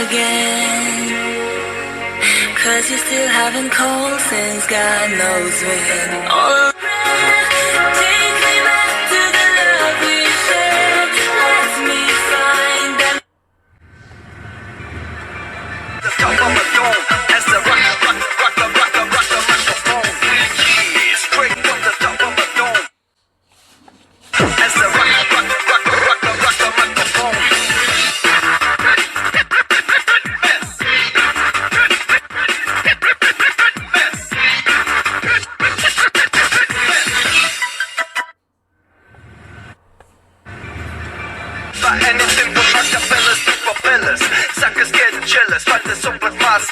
again. 'Cause you still haven't called since God knows when. All take me back to the love we shared. Let me find them. The top of a dome as the rock the microphone. Yeah, straight from the top of a dome as the rock the microphone. Anything from acapellas to propellers. Suckers get jealous, but the super fast